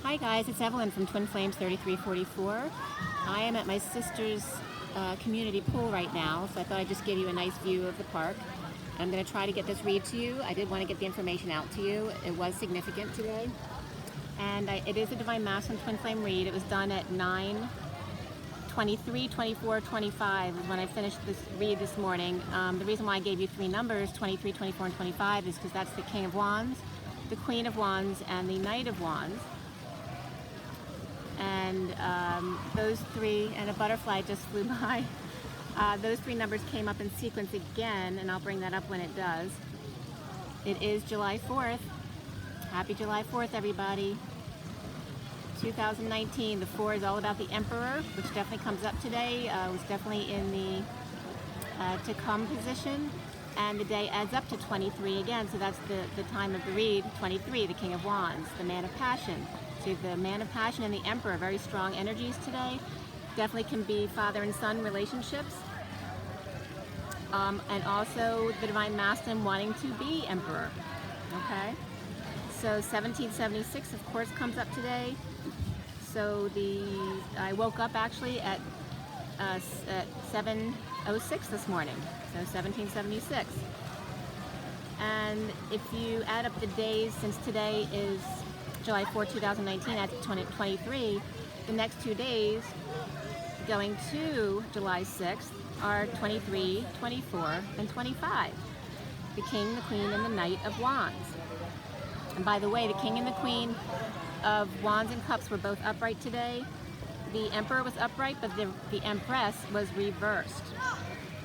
Hi guys, it's Evelyn from Twin Flames 3344. I am at my sister's community pool right now, so I thought I'd just give you a nice view of the park. I'm going to try to get this read to you. I did want to get the information out to you. It was significant today. And it is a Divine Masculine Twin Flame read. It was done at 9:23, 24, 25 is when I finished this read this morning. The reason why I gave you three numbers, 23, 24, and 25, is because that's the King of Wands, the Queen of Wands, and the Knight of Wands. And those three, and a butterfly just flew by. Those three numbers came up in sequence again, and I'll bring that up when it does. It is July 4th. Happy July 4th, everybody. 2019, the 4 is all about the Emperor, which definitely comes up today. It was definitely in the to come position, and the day adds up to 23 again, so that's the time of the read. 23, the King of Wands, the Man of Passion. So the Man of Passion and the Emperor, very strong energies today. Definitely can be father and son relationships. And also the Divine Masculine wanting to be Emperor. Okay? So 1776, of course, comes up today. So I woke up actually at 7:06 this morning. So 1776. And if you add up the days, since today is July 4, 2019, adds 23, the next 2 days going to July 6th are 23, 24, and 25. The King, the Queen, and the Knight of Wands. And by the way, the King and the Queen of Wands and Cups were both upright today. The Emperor was upright, but the Empress was reversed.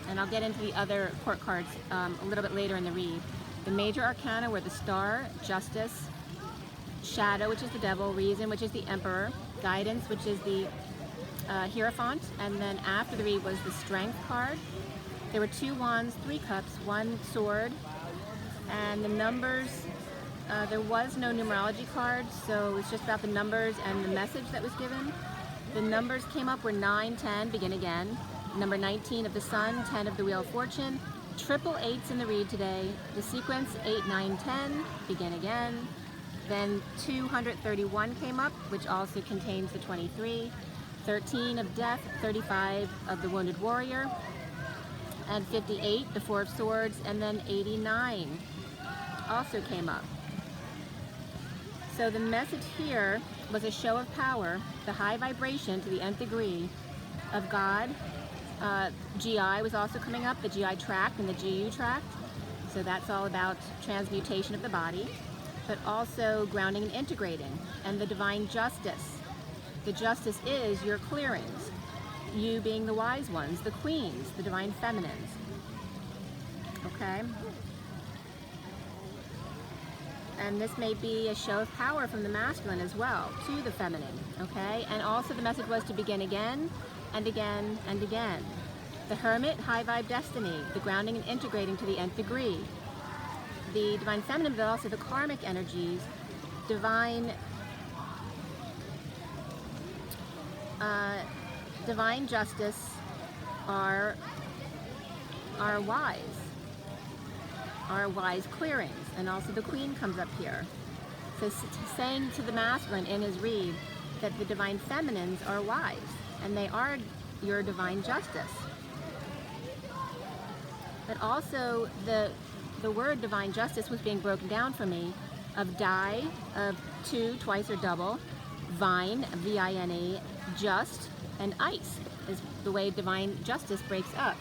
And I'll get into the other court cards a little bit later in the read. The major arcana were the Star, Justice, Shadow, which is the Devil, Reason, which is the Emperor, Guidance, which is the Hierophant, and then after the read was the Strength card. There were 2 wands, 3 cups, 1 sword, and the numbers, there was no numerology card, so it was just about the numbers and the message that was given. The numbers came up were 9, 10, begin again, number 19 of the Sun, 10 of the Wheel of Fortune, triple 8s in the read today, the sequence 8, 9, 10, begin again. Then 231 came up, which also contains the 23, 13 of Death, 35 of the Wounded Warrior, and 58, the 4 of Swords, and then 89 also came up. So the message here was a show of power, the high vibration to the nth degree of God. GI was also coming up, the GI tract and the GU tract. So that's all about transmutation of the body, but also grounding and integrating, and the divine justice. The justice is your clearings, you being the wise ones, the queens, the divine feminines. Okay? And this may be a show of power from the masculine as well to the feminine. Okay? And also the message was to begin again and again and again. The Hermit, high vibe destiny, the grounding and integrating to the nth degree. The divine feminine, but also the karmic energies, divine justice are wise clearings, and also the Queen comes up here. So saying to the masculine in his read that the divine feminines are wise, and they are your divine justice. But also the word divine justice was being broken down for me of die, of 2, twice or double, vine, V-I-N-E, just, and ice is the way divine justice breaks up.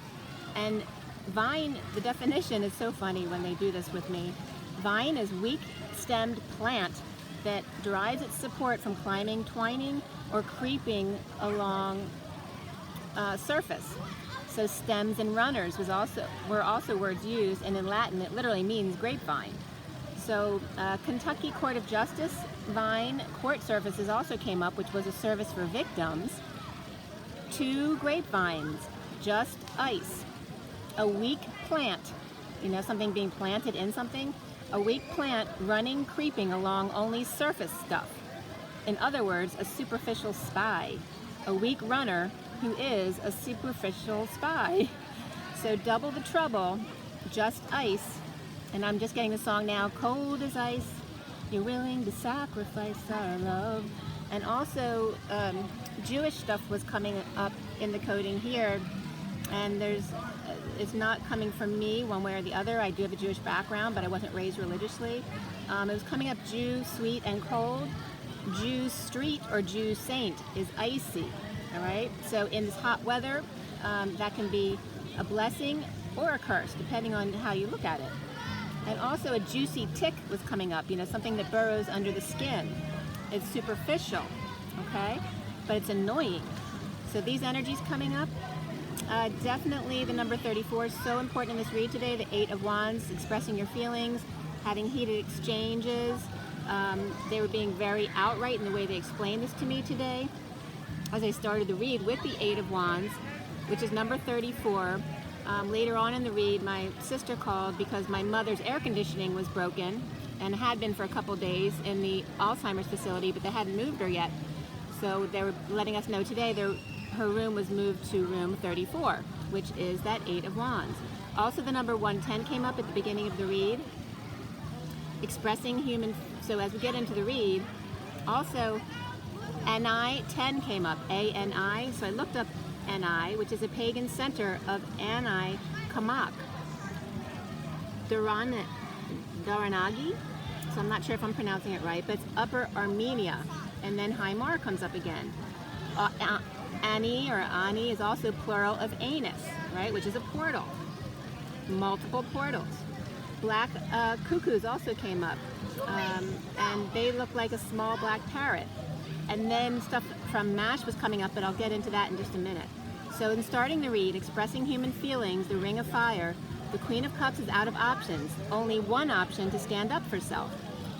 And vine, the definition is so funny when they do this with me. Vine is weak-stemmed plant that derives its support from climbing, twining, or creeping along surface. So stems and runners were also words used, and in Latin it literally means grapevine. So Kentucky Court of Justice, vine, court services also came up, which was a service for victims. 2 grapevines, just ice. A weak plant, something being planted in something. A weak plant running, creeping along only surface stuff. In other words, a superficial spy. A weak runner who is a superficial spy. So double the trouble, just ice. And I'm just getting the song now, cold as ice, You're willing to sacrifice our love. And also, Jewish stuff was coming up in the coding here, and it's not coming from me one way or the other. I do have a Jewish background, but I wasn't raised religiously. It was coming up Jew, sweet and cold. Jew street or Jew saint is icy, all right? So in this hot weather, that can be a blessing or a curse, depending on how you look at it. And also a juicy tick was coming up, something that burrows under the skin. It's superficial, okay? But it's annoying. So these energies coming up, definitely the number 34 is so important in this read today. The 8 of Wands, expressing your feelings, having heated exchanges. They were being very outright in the way they explained this to me today. As I started the read with the 8 of Wands, which is number 34. Later on in the read, my sister called because my mother's air conditioning was broken and had been for a couple days in the Alzheimer's facility, but they hadn't moved her yet. So they were letting us know today her room was moved to room 34, which is that 8 of Wands. Also the number 110 came up at the beginning of the read, expressing human. So as we get into the read, also Ani 10 came up, A-N-I. So I looked up Ani, which is a pagan center of Ani Kamak. Dharanagi, so I'm not sure if I'm pronouncing it right, but it's Upper Armenia. And then Haimar comes up again. Ani or Ani is also plural of anus, right, which is a portal. Multiple portals. Black cuckoos also came up, and they look like a small black parrot. And then stuff from MASH was coming up, but I'll get into that in just a minute. So in starting the read, expressing human feelings, the Ring of Fire, the Queen of Cups is out of options. Only one option to stand up for self,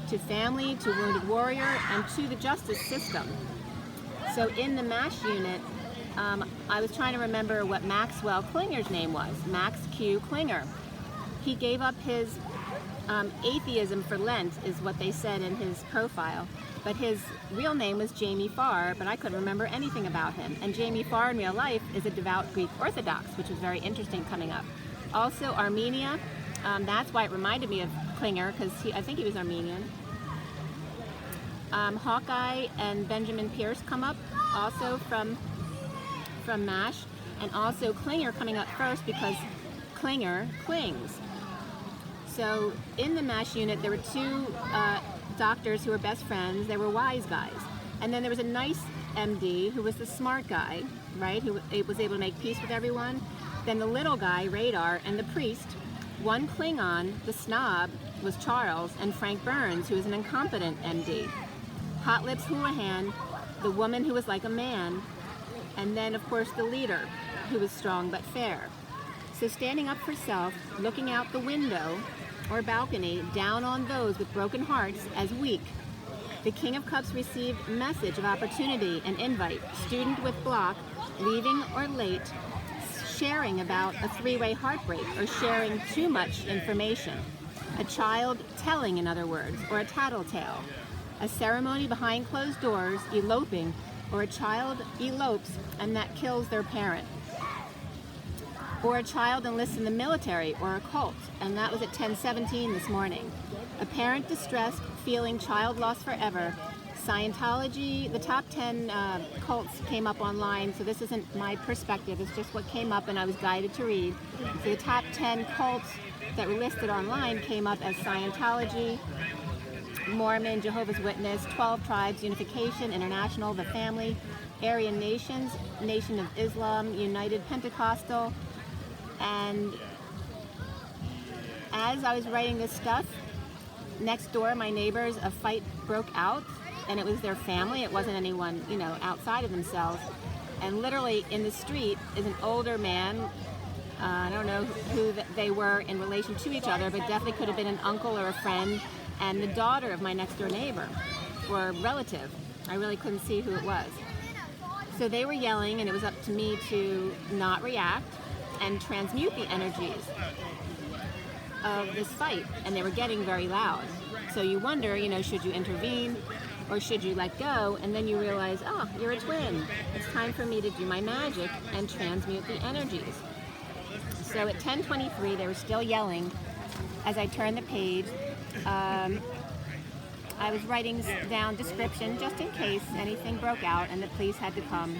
to family, to wounded warrior, and to the justice system. So in the MASH unit, I was trying to remember what Maxwell Klinger's name was. Max Q. Klinger. He gave up his atheism for Lent, is what they said in his profile. But his real name was Jamie Farr, but I couldn't remember anything about him. And Jamie Farr in real life is a devout Greek Orthodox, which was very interesting coming up. Also Armenia, that's why it reminded me of Klinger, because I think he was Armenian. Hawkeye and Benjamin Pierce come up, also from MASH, and also Klinger coming up first because Klinger clings. So in the MASH unit, there were two doctors who were best friends. They were wise guys. And then there was a nice MD who was the smart guy, right, who was able to make peace with everyone. Then the little guy, Radar, and the priest. One Klingon, the snob, was Charles, and Frank Burns, who was an incompetent MD. Hot Lips Houlihan, the woman who was like a man. And then, of course, the leader, who was strong but fair. So standing up for self, looking out the window or balcony down on those with broken hearts as weak. The King of Cups received message of opportunity and invite. Student with block, leaving or late, sharing about a three-way heartbreak or sharing too much information. A child telling, in other words, or a tattletale. A ceremony behind closed doors, eloping, or a child elopes and that kills their parent. Or a child enlists in the military or a cult, and that was at 10:17 this morning. A parent distressed, feeling child lost forever. Scientology, the top 10 cults came up online, so this isn't my perspective, it's just what came up and I was guided to read. So the top 10 cults that were listed online came up as Scientology, Mormon, Jehovah's Witness, 12 Tribes, Unification, International, The Family, Aryan Nations, Nation of Islam, United Pentecostal. And as I was writing this stuff, next door, my neighbors, a fight broke out, and it was their family. It wasn't anyone, outside of themselves. And literally in the street is an older man. I don't know who they were in relation to each other, but definitely could have been an uncle or a friend, and the daughter of my next door neighbor, or relative. I really couldn't see who it was. So they were yelling, and it was up to me to not react and transmute the energies of this fight, and they were getting very loud. So you wonder, should you intervene or should you let go? And then you realize, oh, you're a twin. It's time for me to do my magic and transmute the energies. So at 10:23, they were still yelling as I turned the page. I was writing down description just in case anything broke out and the police had to come.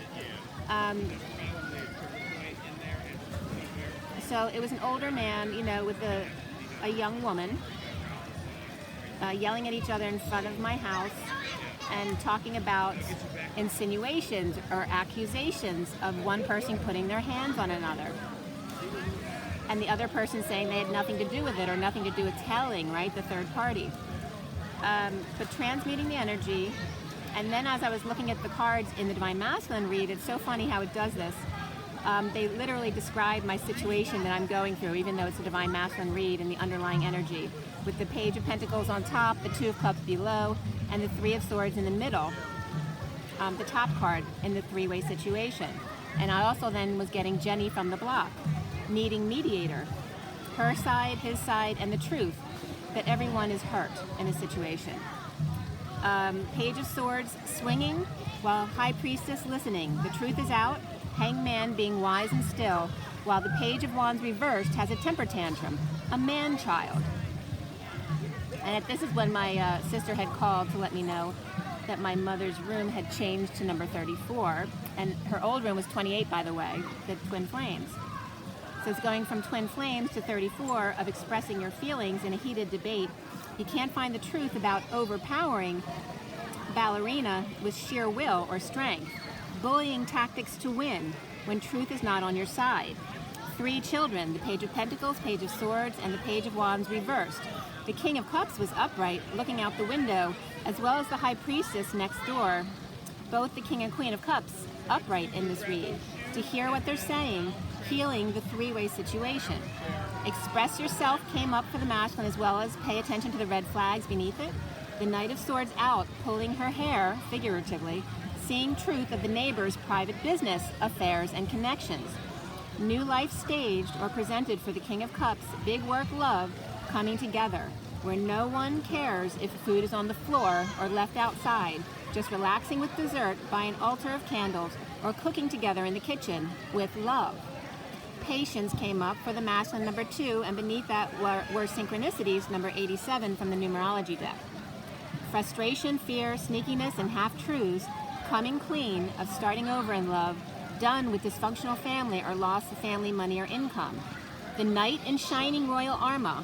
So it was an older man, you know, with a young woman, yelling at each other in front of my house and talking about insinuations or accusations of one person putting their hands on another and the other person saying they had nothing to do with it or nothing to do with telling, right, the third party. But transmuting the energy, and then as I was looking at the cards in the Divine Masculine read, it's so funny how it does this. They literally describe my situation that I'm going through, even though it's a Divine Masculine read, and the underlying energy, with the Page of Pentacles on top, the Two of Cups below, and the Three of Swords in the middle, the top card in the three-way situation. And I also then was getting Jenny from the block, needing mediator, her side, his side, and the truth, that everyone is hurt in a situation. Page of Swords swinging, while High Priestess listening. The truth is out, Hangman being wise and still, while the Page of Wands reversed has a temper tantrum, a man-child. And this is when my sister had called to let me know that my mother's room had changed to number 34, and her old room was 28, by the way, the twin flames. So it's going from twin flames to 34 of expressing your feelings in a heated debate. You can't find the truth about overpowering ballerina with sheer will or strength, bullying tactics to win when truth is not on your side. Three children, the Page of Pentacles, Page of Swords, and the Page of Wands reversed. The King of Cups was upright, looking out the window, as well as the High Priestess next door. Both the King and Queen of Cups upright in this read, to hear what they're saying, healing the three-way situation. Express yourself came up for the masculine, as well as pay attention to the red flags beneath it. The Knight of Swords out, pulling her hair, figuratively, seeing truth of the neighbor's private business, affairs, and connections. New life staged or presented for the King of Cups, big work, love, coming together, where no one cares if food is on the floor or left outside, just relaxing with dessert by an altar of candles or cooking together in the kitchen with love. Patience came up for the masculine, number 2, and beneath that were synchronicities, number 87 from the numerology deck. Frustration, fear, sneakiness, and half-truths, coming clean of starting over in love, done with dysfunctional family or loss of family, money, or income. The Knight in shining royal armor.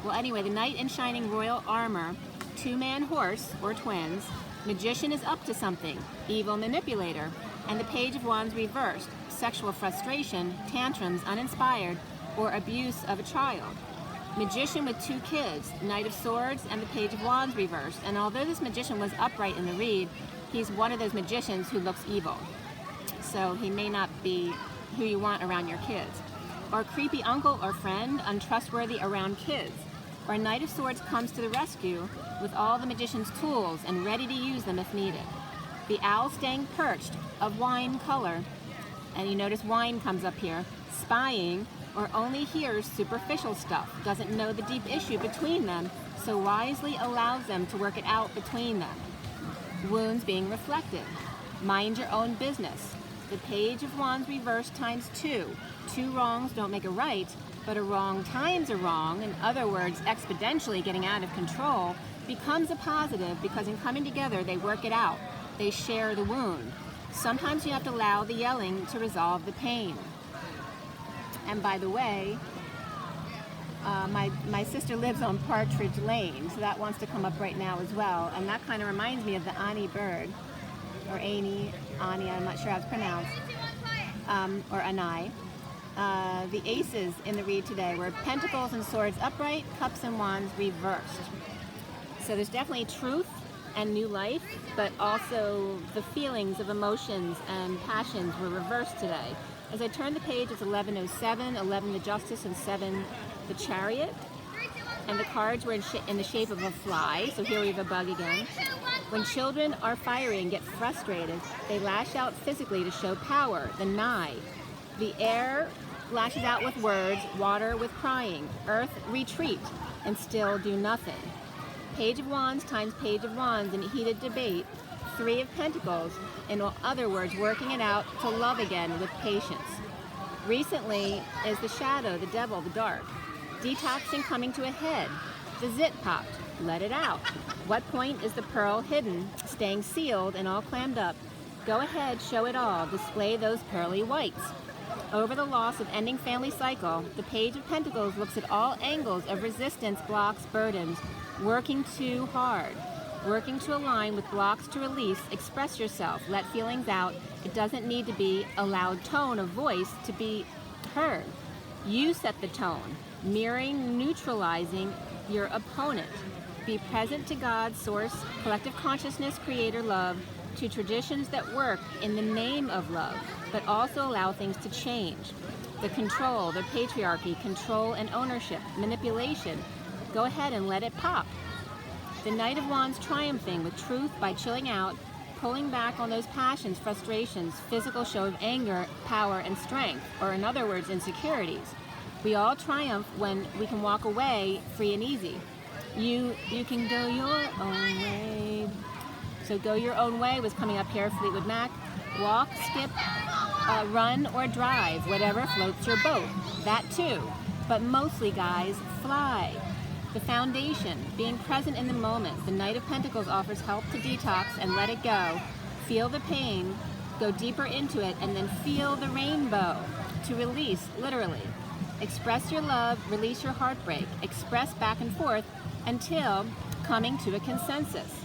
Well, anyway, the Knight in shining royal armor, two-man horse, or twins, magician is up to something, evil manipulator, and the Page of Wands reversed, sexual frustration, tantrums, uninspired, or abuse of a child. Magician with 2 kids, Knight of Swords, and the Page of Wands reversed. And although this magician was upright in the read, he's one of those magicians who looks evil. So he may not be who you want around your kids. Or creepy uncle or friend, untrustworthy around kids. Or Knight of Swords comes to the rescue with all the magician's tools and ready to use them if needed. The owl staying perched, of wine color, and you notice wine comes up here, spying, or only hears superficial stuff, doesn't know the deep issue between them, so wisely allows them to work it out between them. Wounds being reflected. Mind your own business. The Page of Wands reversed times 2. 2 wrongs don't make a right, but a wrong times a wrong, in other words, exponentially getting out of control, becomes a positive because in coming together they work it out. They share the wound. Sometimes you have to allow the yelling to resolve the pain. And by the way, my sister lives on Partridge Lane, so that wants to come up right now as well. And that kind of reminds me of the Ani bird, or Ani, I'm not sure how it's pronounced, or Anai. The aces in the read today were Pentacles and Swords upright, Cups and Wands reversed. So there's definitely truth and new life, but also the feelings of emotions and passions were reversed today. As I turn the page, it's 1107, 11 the Justice, and 7 the Chariot. And the cards were in the shape of a fly, so here we have a bug again. When children are fiery and get frustrated, they lash out physically to show power, the Nigh. The air lashes out with words, water with crying, earth retreat, and still do nothing. Page of Wands times Page of Wands in heated debate, 3 of Pentacles, in other words, working it out to love again with patience. Recently is the shadow, the devil, the dark. Detoxing coming to a head. The zit popped. Let it out. What point is the pearl hidden, staying sealed and all clammed up? Go ahead, show it all. Display those pearly whites. Over the loss of ending family cycle, the Page of Pentacles looks at all angles of resistance, blocks, burdens. Working too hard. Working to align with blocks to release. Express yourself. Let feelings out. It doesn't need to be a loud tone of voice to be heard. You set the tone, mirroring, neutralizing your opponent. Be present to God, source, collective consciousness, creator, love, to traditions that work in the name of love, but also allow things to change. The control, the patriarchy, control and ownership, manipulation. Go ahead and let it pop. The Knight of Wands triumphing with truth by chilling out, pulling back on those passions, frustrations, physical show of anger, power, and strength, or in other words, insecurities. We all triumph when we can walk away free and easy. You can go your own way. So go your own way was coming up here, Fleetwood Mac. Walk, skip, run, or drive, whatever floats your boat. That too. But mostly, guys, fly. The foundation, being present in the moment. The Knight of Pentacles offers help to detox and let it go. Feel the pain, go deeper into it, and then feel the rainbow. To release, literally. Express your love, release your heartbreak. Express back and forth until coming to a consensus.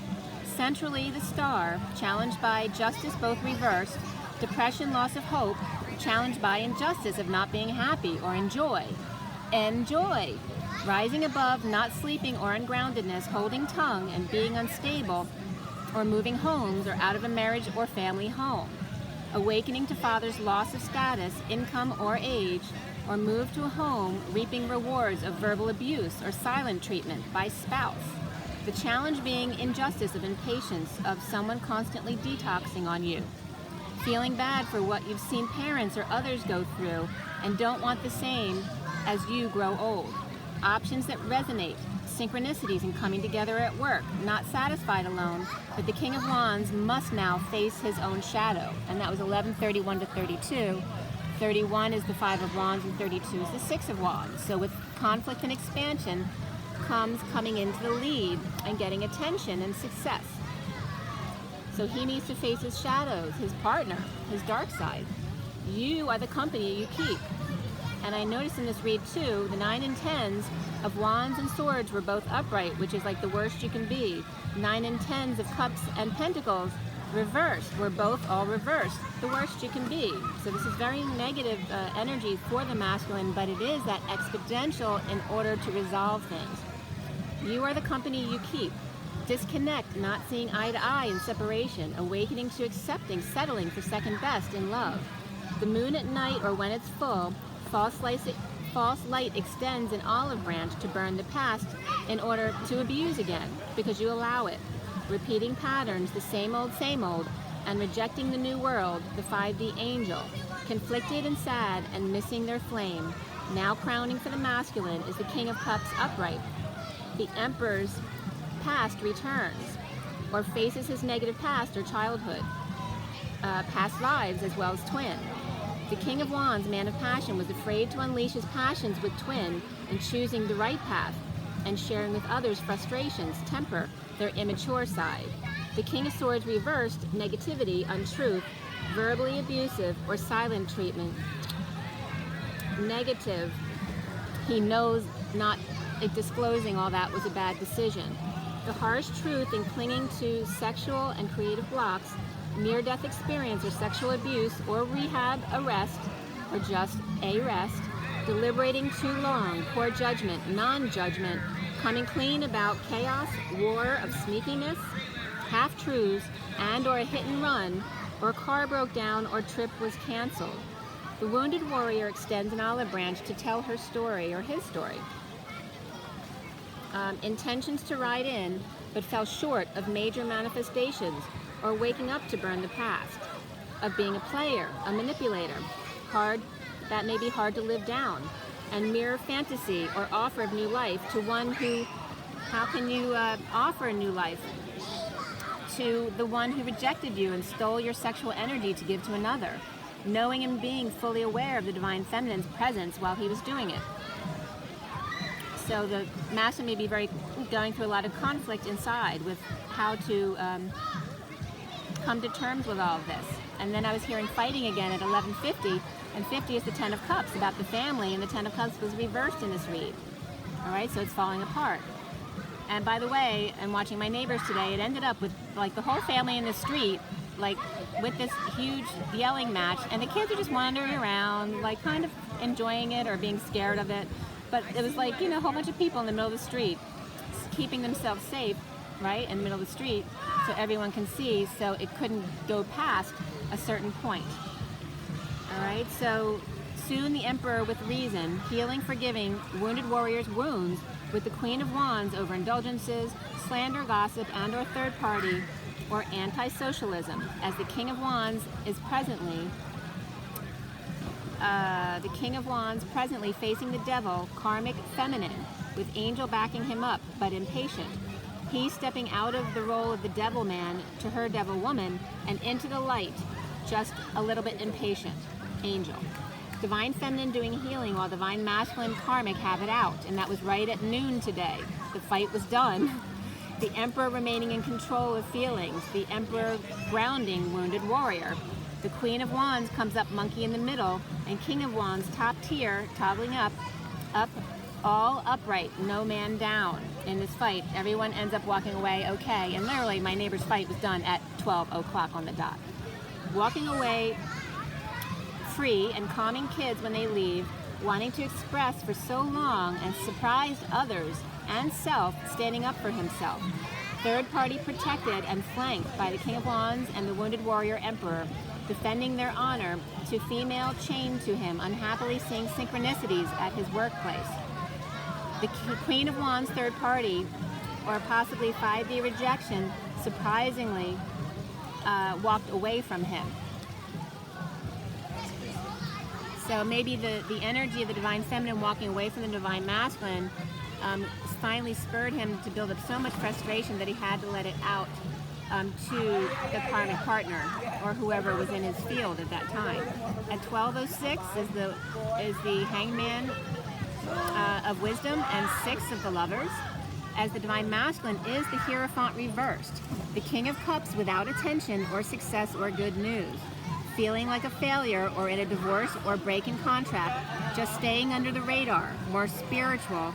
Centrally, the Star, challenged by justice both reversed, depression, loss of hope, challenged by injustice of not being happy or enjoy. Enjoy. Rising above, not sleeping or ungroundedness, holding tongue and being unstable, or moving homes or out of a marriage or family home. Awakening to father's loss of status, income, or age, or move to a home, reaping rewards of verbal abuse or silent treatment by spouse. The challenge being injustice of impatience of someone constantly detoxing on you. Feeling bad for what you've seen parents or others go through and don't want the same as you grow old. Options that resonate, synchronicities in coming together at work, not satisfied alone, but the King of Wands must now face his own shadow. And that was 11:31 to 32. 31 is the Five of Wands and 32 is the Six of Wands. So with conflict and expansion comes coming into the lead and getting attention and success. So he needs to face his shadows, his partner, his dark side. You are the company you keep. And I noticed in this read too, the 9 and 10s of Wands and Swords were both upright, which is like the worst you can be. 9 and 10s of Cups and Pentacles reversed, were both all reversed, the worst you can be. So this is very negative energy for the masculine, but it is that exponential in order to resolve things. You are the company you keep. Disconnect, not seeing eye to eye in separation, awakening to accepting, settling for second best in love. The moon at night or when it's full, false light extends an olive branch to burn the past in order to abuse again, because you allow it. Repeating patterns, the same old, and rejecting the new world, the 5D angel. Conflicted and sad and missing their flame. Now crowning for the masculine is the King of Cups upright. The Emperor's past returns, or faces his negative past or childhood, past lives as well as twin. The King of Wands, man of passion, was afraid to unleash his passions with twin and choosing the right path and sharing with others frustrations, temper, their immature side. The King of Swords reversed, negativity, untruth, verbally abusive or silent treatment. Negative, he knows not disclosing all that was a bad decision. The harsh truth in clinging to sexual and creative blocks, near-death experience or sexual abuse or rehab, arrest, or just a rest, deliberating too long, poor judgment, non-judgment, coming clean about chaos, war of sneakiness, half-truths, and or a hit and run, or car broke down or trip was canceled. The wounded warrior extends an olive branch to tell her story or his story. Intentions to ride in, but fell short of major manifestations, or waking up to burn the past, of being a player, a manipulator, that may be hard to live down, and mirror fantasy or offer of new life to one who, how can you offer a new life to the one who rejected you and stole your sexual energy to give to another? knowing and being fully aware of the Divine Feminine's presence while he was doing it. So the Master may be going through a lot of conflict inside with how to come to terms with all of this. And then I was hearing fighting again at 11:50, and 50 is the Ten of Cups, about the family, and the Ten of Cups was reversed in this read. All right, so it's falling apart. And by the way, I'm watching my neighbors today. It ended up with like the whole family in the street, like with this huge yelling match, and the kids are just wandering around, like kind of enjoying it or being scared of it. But it was like, you know, a whole bunch of people in the middle of the street, keeping themselves safe, right, in the middle of the street, so everyone can see, so it couldn't go past a certain point. All right, so soon the Emperor with reason, healing, forgiving wounded warriors' wounds with the Queen of Wands over indulgences, slander, gossip, and or third party, or anti-socialism, as the King of Wands is presently facing the devil, karmic feminine, with angel backing him up, but impatient. He's stepping out of the role of the devil man to her devil woman and into the light, just a little bit impatient. Angel. Divine Feminine doing healing while Divine Masculine karmic have it out, and that was right at noon today. The fight was done. The Emperor remaining in control of feelings. The Emperor grounding wounded warrior. The Queen of Wands comes up monkey in the middle, and King of Wands top tier, toggling up, all upright, no man down in this fight. Everyone ends up walking away okay, and literally my neighbor's fight was done at 12 o'clock on the dot. Walking away free and calming kids when they leave, wanting to express for so long and surprised others and self, standing up for himself. Third party protected and flanked by the King of Wands and the wounded warrior Emperor, defending their honor to female chained to him, unhappily seeing synchronicities at his workplace. The Queen of Wands third party, or possibly 5D rejection, surprisingly walked away from him. So maybe the energy of the Divine Feminine walking away from the Divine Masculine finally spurred him to build up so much frustration that he had to let it out to the karmic partner or whoever was in his field at that time. At 12:06 is the Hangman of Wisdom and 6 of the Lovers, as the Divine Masculine is the Hierophant reversed, the King of Cups without attention or success or good news, feeling like a failure or in a divorce or break in contract, just staying under the radar, more spiritual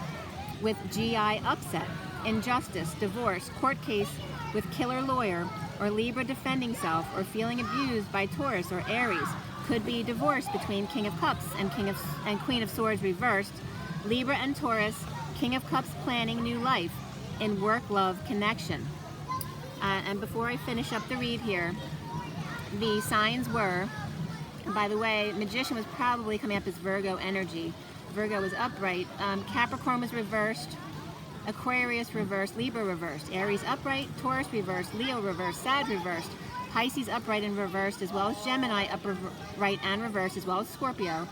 with GI upset, injustice, divorce, court case with killer lawyer, or Libra defending self, or feeling abused by Taurus or Aries. Could be divorce between King of Cups and Queen of Swords reversed, Libra and Taurus, King of Cups planning new life in work-love connection. And before I finish up the read here, the signs were, by the way, Magician was probably coming up as Virgo energy. Virgo was upright. Capricorn was reversed. Aquarius reversed. Libra reversed. Aries upright. Taurus reversed. Leo reversed. Sag reversed. Pisces upright and reversed, as well as Gemini upright and reversed, as well as Scorpio.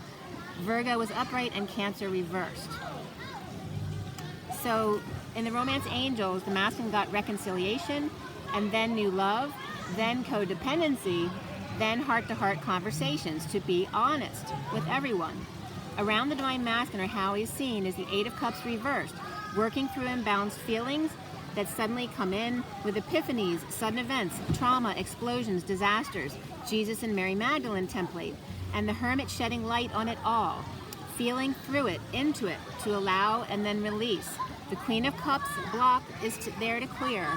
Virgo was upright and Cancer reversed. So in the Romance Angels, the masculine got reconciliation, and then new love, then codependency, then heart-to-heart conversations to be honest with everyone. Around the Divine Masculine, or how he's seen, is the 8 of Cups reversed, working through imbalanced feelings that suddenly come in with epiphanies, sudden events, trauma, explosions, disasters, Jesus and Mary Magdalene template, and the Hermit shedding light on it all, feeling through it, into it, to allow and then release. The Queen of Cups block is there to clear.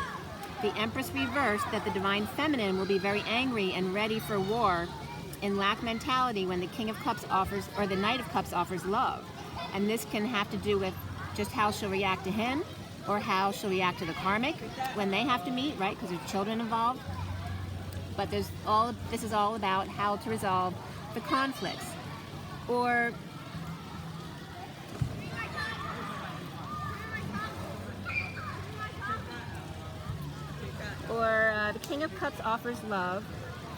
The Empress reversed, that the Divine Feminine will be very angry and ready for war in lack mentality when the King of Cups offers, or the Knight of Cups offers love. And this can have to do with just how she'll react to him, or how she'll react to the karmic when they have to meet, right? Because there's children involved. But this is all about how to resolve the conflicts. Or the King of Cups offers love,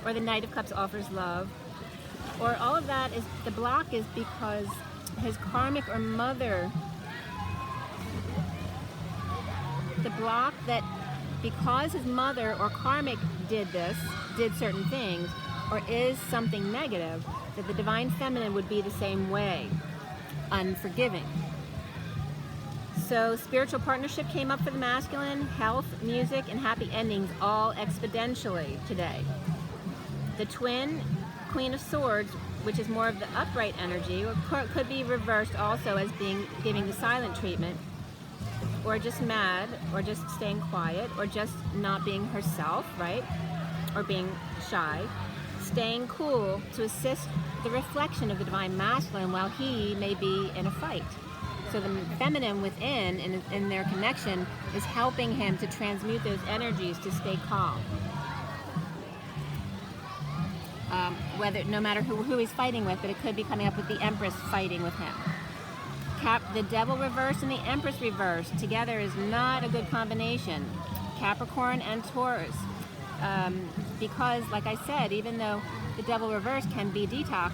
or the Knight of Cups offers love, or all of that is, the block is because his karmic or mother, the block that because his mother or karmic did certain things, or is something negative, that the divine feminine would be the same way, unforgiving. So spiritual partnership came up for the masculine, health, music, and happy endings all exponentially today. The twin, Queen of Swords, which is more of the upright energy, or could be reversed also as giving the silent treatment, or just mad, or just staying quiet, or just not being herself, right? Or being shy. Staying cool to assist the reflection of the divine masculine while he may be in a fight. So the feminine within, in their connection, is helping him to transmute those energies to stay calm. No matter who he's fighting with, but it could be coming up with the Empress fighting with him. The Devil reversed and the Empress reversed together is not a good combination. Capricorn and Taurus. Because, like I said, even though the Devil reverse can be detox,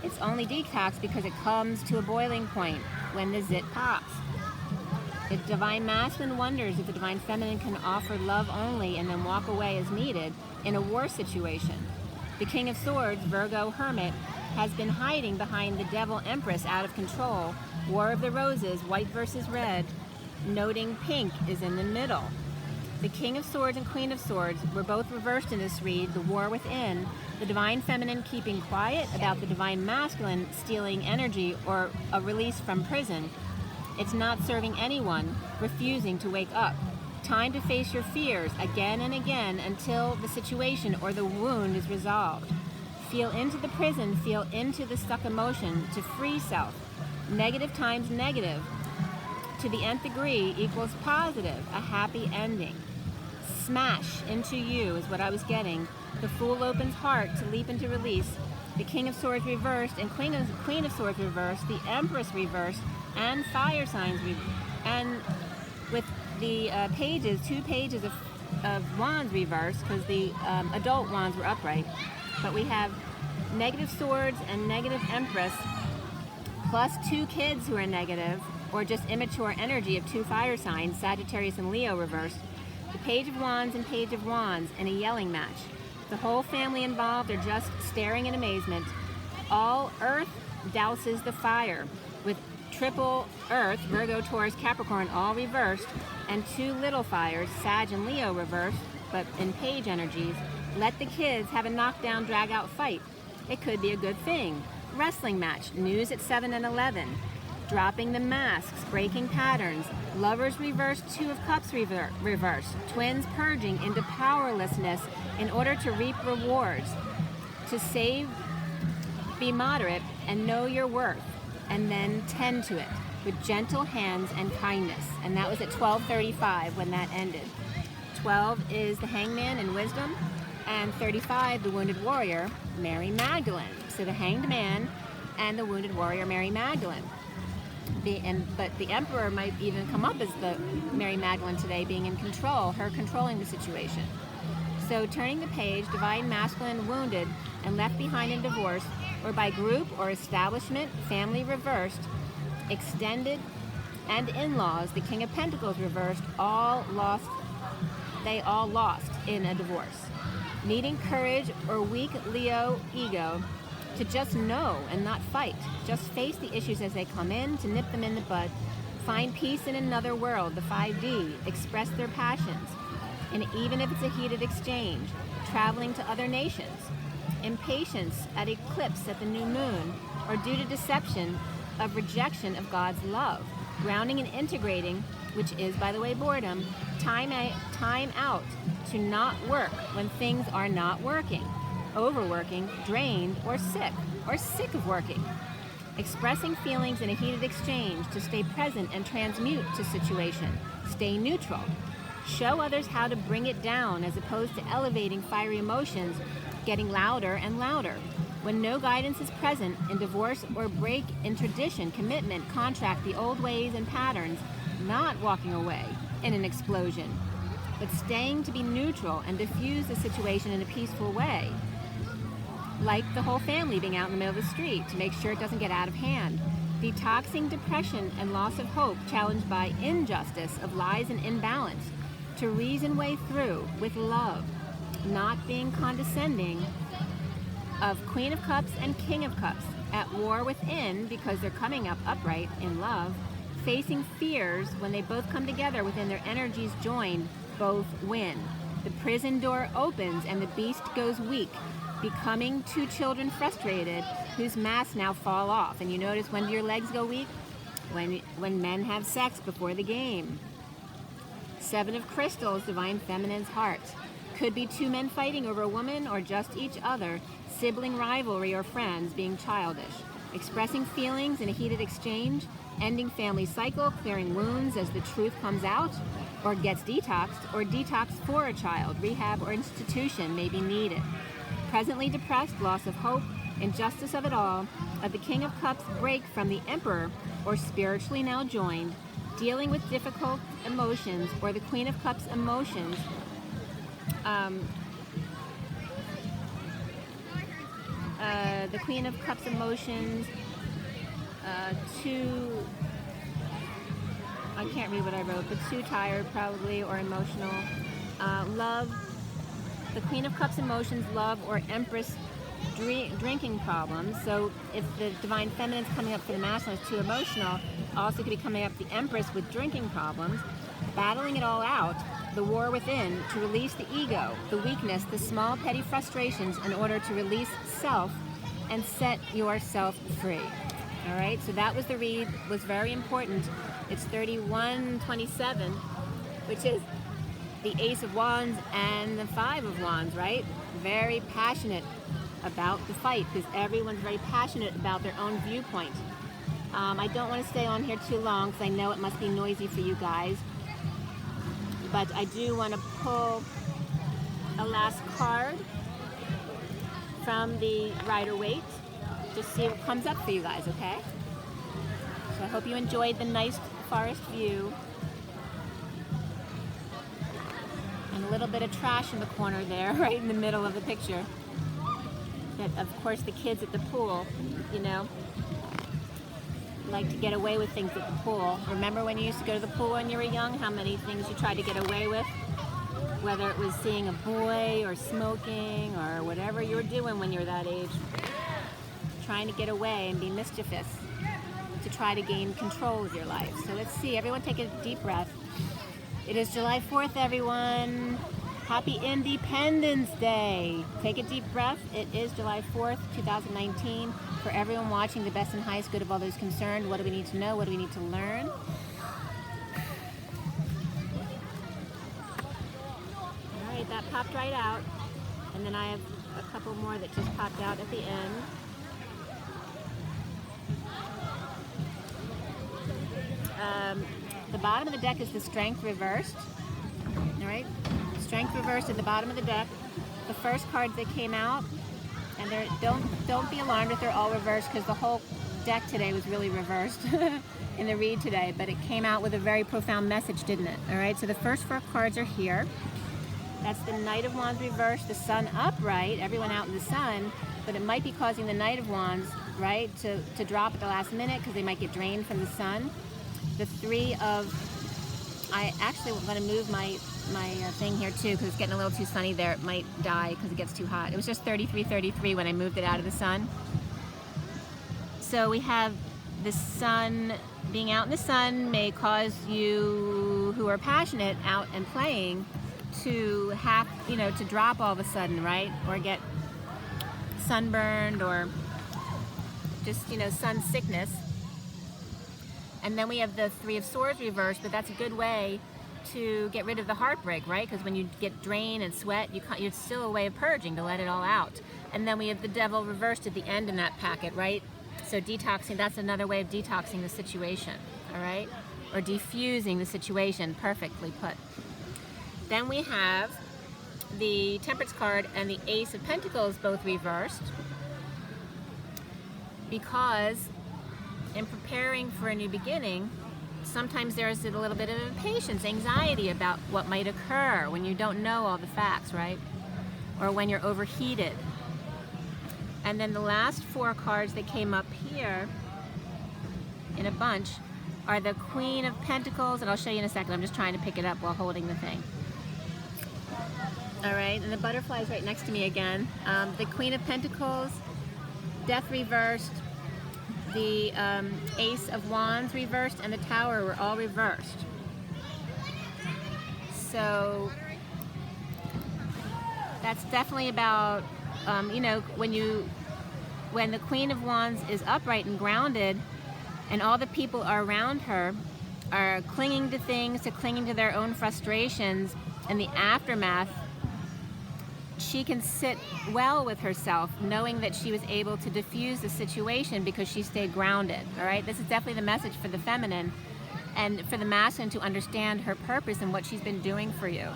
it's only detox because it comes to a boiling point when the zit pops. The divine masculine wonders if the divine feminine can offer love only and then walk away as needed in a war situation. The King of Swords, Virgo Hermit, has been hiding behind the Devil Empress out of control. War of the Roses, white versus red, noting pink is in the middle. The King of Swords and Queen of Swords were both reversed in this read, the war within, the divine feminine keeping quiet about the divine masculine stealing energy or a release from prison. It's not serving anyone, refusing to wake up. Time to face your fears again and again until the situation or the wound is resolved. Feel into the prison, feel into the stuck emotion to free self. Negative times negative to the nth degree equals positive, a happy ending. Smash into you is what I was getting. The Fool opens heart to leap into release. The King of Swords reversed and Queen of Swords reversed. The Empress reversed and fire signs and with the two pages of wands reversed because the adult wands were upright. But we have negative swords and negative Empress plus two kids who are negative or just immature energy of two fire signs, Sagittarius and Leo reversed. The Page of Wands and Page of Wands in a yelling match. The whole family involved are just staring in amazement. All earth douses the fire with triple earth, Virgo, Taurus, Capricorn, all reversed, and two little fires, Sag and Leo reversed, but in page energies. Let the kids have a knockdown, drag-out fight. It could be a good thing. Wrestling match, news at 7 and 11. Dropping the masks, breaking patterns. Lovers reversed, Two of Cups reversed. Twins purging into powerlessness in order to reap rewards. To save, be moderate, and know your worth, and then tend to it with gentle hands and kindness. And that was at 12:35 when that ended. 12 is the Hangman in wisdom, and 35, the Wounded Warrior, Mary Magdalene. So the Hanged Man and the Wounded Warrior, Mary Magdalene. But the Emperor might even come up as the Mary Magdalene today, being in control, her controlling the situation. So turning the page, divine masculine wounded and left behind in divorce, or by group or establishment, family reversed, extended, and in-laws, the King of Pentacles reversed, they all lost in a divorce. Needing courage or weak Leo ego to just know and not fight, just face the issues as they come in, to nip them in the bud, find peace in another world, the 5D, express their passions, and even if it's a heated exchange, traveling to other nations, impatience at eclipse at the new moon, or due to deception of rejection of God's love, grounding and integrating, which is, by the way, boredom, time out to not work when things are not working, overworking, drained, or sick of working. Expressing feelings in a heated exchange to stay present and transmute to situation. Stay neutral. Show others how to bring it down as opposed to elevating fiery emotions, getting louder and louder. When no guidance is present in divorce or break in tradition, commitment, contract, the old ways and patterns, not walking away in an explosion, but staying to be neutral and diffuse the situation in a peaceful way. Like the whole family being out in the middle of the street to make sure it doesn't get out of hand. Detoxing depression and loss of hope challenged by injustice of lies and imbalance. To reason way through with love, not being condescending of Queen of Cups and King of Cups, at war within because they're coming up upright in love, facing fears. When they both come together within their energies joined, both win. The prison door opens and the beast goes weak, becoming two children frustrated whose masks now fall off. And you notice, when do your legs go weak? When men have sex before the game. Seven of Crystals, Divine Feminine's heart. Could be two men fighting over a woman or just each other, sibling rivalry or friends being childish. Expressing feelings in a heated exchange, ending family cycle, clearing wounds as the truth comes out, or gets detoxed, or detox for a child, rehab or institution may be needed. Presently depressed, loss of hope, injustice of it all, of the King of Cups break from the Emperor, or spiritually now joined, dealing with difficult emotions, or the Queen of Cups emotions, the Queen of Cups emotions, I can't read what I wrote, but too tired probably, or emotional. Love, the Queen of Cups emotions, love, or Empress drinking problems. So if the Divine Feminine's coming up for the Masculine is too emotional, also could be coming up the Empress with drinking problems. Battling it all out, the war within, to release the ego, the weakness, the small petty frustrations in order to release self and set yourself free. All right, so that was the read, was very important. It's 3127, which is the Ace of Wands and the Five of Wands, right? Very passionate about the fight, because everyone's very passionate about their own viewpoint. I don't want to stay on here too long because I know it must be noisy for you guys, but I do want to pull a last card from the Rider-Waite, just see what comes up for you guys, okay? So I hope you enjoyed the nice forest view. And a little bit of trash in the corner there, right in the middle of the picture. That, of course, the kids at the pool, you know, like to get away with things at the pool. Remember when you used to go to the pool when you were young, how many things you tried to get away with? Whether it was seeing a boy or smoking or whatever you were doing when you were that age. Trying to get away and be mischievous to try to gain control of your life. So let's see, everyone take a deep breath. It is July 4th, everyone. Happy Independence Day. Take a deep breath. It is July 4th, 2019. For everyone watching, the best and highest good of all those concerned. What do we need to know? What do we need to learn? All right, that popped right out. And then I have a couple more that just popped out at the end. The bottom of the deck is the Strength reversed. All right, Strength reversed at the bottom of the deck. The first cards that came out, and don't be alarmed if they're all reversed, because the whole deck today was really reversed in the read today, but it came out with a very profound message, didn't it? All right, so the first four cards are here. That's the Knight of Wands reversed, the Sun upright, everyone out in the sun, but it might be causing the Knight of Wands, right, to drop at the last minute because they might get drained from the sun. The Three of, I actually want to move my thing here too, because it's getting a little too sunny there. It might die because it gets too hot. It was just 33 when I moved it out of the sun. So we have the sun, being out in the sun may cause you who are passionate out and playing to have, you know, to drop all of a sudden, right? Or get sunburned, or just, you know, sun sickness. And then we have the Three of Swords reversed, but that's a good way to get rid of the heartbreak, right? Because when you get drained and sweat, it's still a way of purging, to let it all out. And then we have the Devil reversed at the end in that packet, right? So detoxing, that's another way of detoxing the situation, all right? Or diffusing the situation, perfectly put. Then we have the Temperance card and the Ace of Pentacles both reversed, because in preparing for a new beginning, sometimes there's a little bit of impatience, anxiety about what might occur when you don't know all the facts, right? Or when you're overheated. And then the last four cards that came up here in a bunch are the Queen of Pentacles, and I'll show you in a second. I'm just trying to pick it up while holding the thing. All right, and the butterfly is right next to me again. The Queen of Pentacles, Death reversed, the Ace of Wands reversed, and the Tower were all reversed. So that's definitely about, you know, when the Queen of Wands is upright and grounded, and all the people around her are clinging to things, clinging to their own frustrations, and the aftermath, she can sit well with herself, knowing that she was able to diffuse the situation because she stayed grounded. All right, this is definitely the message for the feminine, and for the masculine to understand her purpose and what she's been doing for you.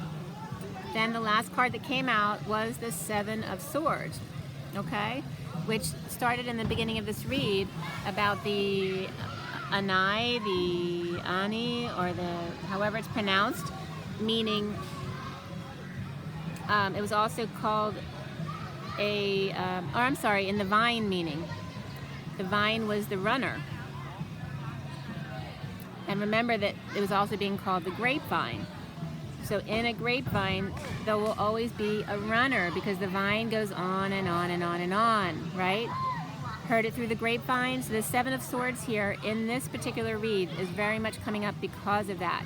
Then the last card that came out was the Seven of Swords, okay, which started in the beginning of this read about the Anai, the Ani, or the however it's pronounced, meaning it was also called a, or I'm sorry, in the vine meaning. The vine was the runner. And remember that it was also being called the grapevine. So in a grapevine, there will always be a runner because the vine goes on and on and on and on, right? Heard it through the grapevine. So the Seven of Swords here in this particular read is very much coming up because of that.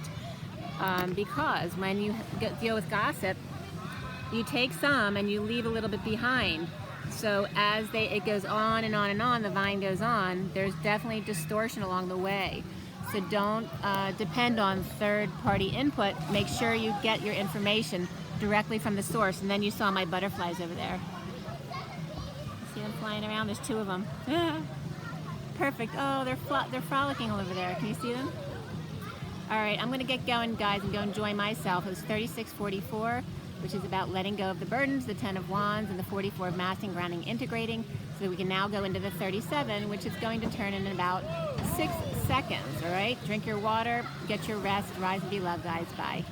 Because when you deal with gossip, you take some and you leave a little bit behind. So as it goes on and on and on, the vine goes on, there's definitely distortion along the way. So don't depend on third-party input. Make sure you get your information directly from the source. And then you saw my butterflies over there. See them flying around? There's two of them. Perfect. Oh, they're frolicking all over there. Can you see them? All right, I'm going to get going, guys, and go enjoy myself. It was 3644, which is about letting go of the burdens, the 10 of Wands, and the 44 of masking, grounding, integrating. So we can now go into the 37, which is going to turn in about 6 seconds, all right? Drink your water, get your rest, rise and be loved, guys. Bye.